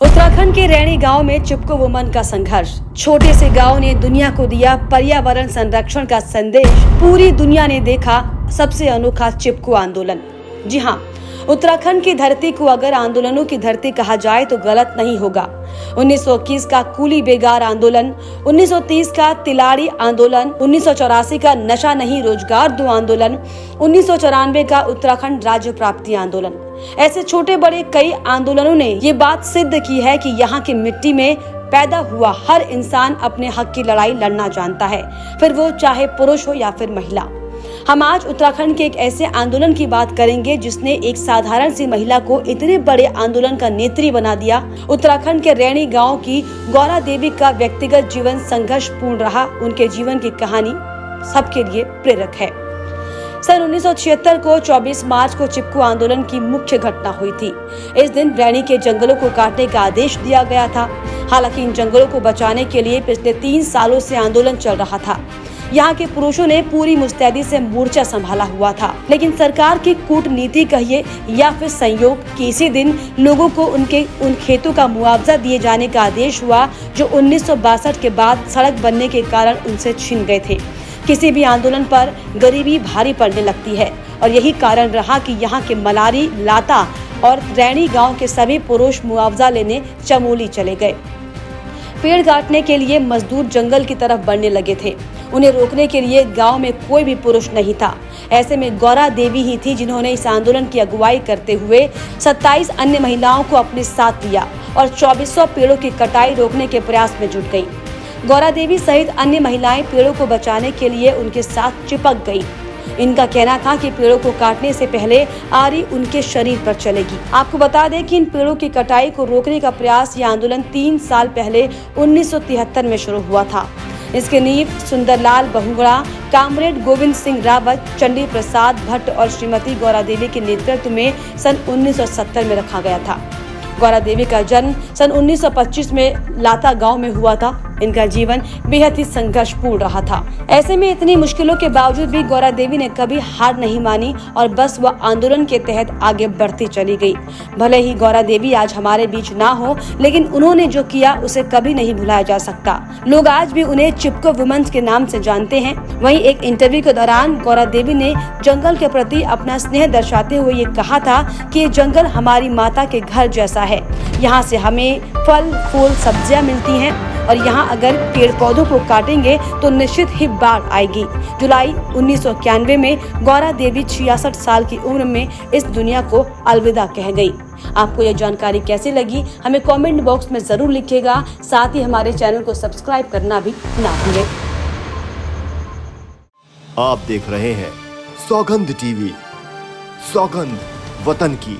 उत्तराखंड के रैणी गांव में चिपको वुमन का संघर्ष। छोटे से गांव ने दुनिया को दिया पर्यावरण संरक्षण का संदेश। पूरी दुनिया ने देखा सबसे अनोखा चिपको आंदोलन। जी हाँ, उत्तराखंड की धरती को अगर आंदोलनों की धरती कहा जाए तो गलत नहीं होगा। 1921 का कूली बेगार आंदोलन, 1930 का तिलाड़ी आंदोलन, 1984 का नशा नहीं रोजगार दो आंदोलन, 1994 का उत्तराखंड राज्य प्राप्ति आंदोलन। ऐसे छोटे बड़े कई आंदोलनों ने ये बात सिद्ध की है कि यहाँ की मिट्टी में पैदा हुआ हर इंसान अपने हक की लड़ाई लड़ना जानता है, फिर वो चाहे पुरुष हो या फिर महिला। हम आज उत्तराखंड के एक ऐसे आंदोलन की बात करेंगे जिसने एक साधारण सी महिला को इतने बड़े आंदोलन का नेत्री बना दिया। उत्तराखंड के रैणी गांव की गौरा देवी का व्यक्तिगत जीवन संघर्षपूर्ण रहा। उनके जीवन की कहानी सबके लिए प्रेरक है। सन 1976 को 24 मार्च को चिपको आंदोलन की मुख्य घटना हुई थी। इस दिन रैणी के जंगलों को काटने का आदेश दिया गया था। हालांकि इन जंगलों को बचाने के लिए पिछले 3 सालों से आंदोलन चल रहा था। यहाँ के पुरुषों ने पूरी मुस्तैदी से मोर्चा संभाला हुआ था, लेकिन सरकार की कूटनीति कहिए या फिर संयोग कि इसी दिन लोगों को उन खेतों का मुआवजा दिए जाने का आदेश हुआ जो 1962 के बाद सड़क बनने के कारण उनसे छिन गए थे। किसी भी आंदोलन पर गरीबी भारी पड़ने लगती है और यही कारण रहा कि यहाँ के मलारी, लाता और रैणी गांव के सभी पुरुष मुआवजा लेने चमोली चले गए। पेड़ काटने के लिए मजदूर जंगल की तरफ बढ़ने लगे थे। उन्हें रोकने के लिए गांव में कोई भी पुरुष नहीं था। ऐसे में गौरा देवी ही थी जिन्होंने इस आंदोलन की अगुवाई करते हुए 27 अन्य महिलाओं को अपने साथ लिया और 2400 पेड़ों की कटाई रोकने के प्रयास में जुट गई। गौरा देवी सहित अन्य महिलाएं पेड़ों को बचाने के लिए उनके साथ चिपक गई। इनका कहना था कि पेड़ों को काटने से पहले आरी उनके शरीर पर चलेगी। आपको बता दें कि इन पेड़ों की कटाई को रोकने का प्रयास यह आंदोलन 3 साल पहले 1973 में शुरू हुआ था। इसके नींव सुंदरलाल बहुगुणा, कामरेड गोविंद सिंह रावत, चंडी प्रसाद भट्ट और श्रीमती गौरा देवी के नेतृत्व में सन 1970 में रखा गया था। गौरा देवी का जन्म सन 1925 में लाता गांव में हुआ था। इनका जीवन बेहद ही संघर्षपूर्ण रहा था। ऐसे में इतनी मुश्किलों के बावजूद भी गौरा देवी ने कभी हार नहीं मानी और बस वह आंदोलन के तहत आगे बढ़ती चली गई। भले ही गौरा देवी आज हमारे बीच ना हो, लेकिन उन्होंने जो किया उसे कभी नहीं भुलाया जा सकता। लोग आज भी उन्हें चिपको वुमेन्स के नाम से जानते हैं। वहीं एक इंटरव्यू के दौरान गौरा देवी ने जंगल के प्रति अपना स्नेह दर्शाते हुए ये कहा था कि ये जंगल हमारी माता के घर जैसा है। यहाँ से हमें फल, फूल, सब्जियाँ मिलती हैं और यहाँ अगर पेड़ पौधों को काटेंगे तो निश्चित ही बाढ़ आएगी। जुलाई 1991 में गौरा देवी 66 साल की उम्र में इस दुनिया को अलविदा कह गई। आपको ये जानकारी कैसी लगी हमें कमेंट बॉक्स में जरूर लिखिएगा। साथ ही हमारे चैनल को सब्सक्राइब करना भी ना भूलें। आप देख रहे हैं सौगंध टीवी, सौगंध वतन की।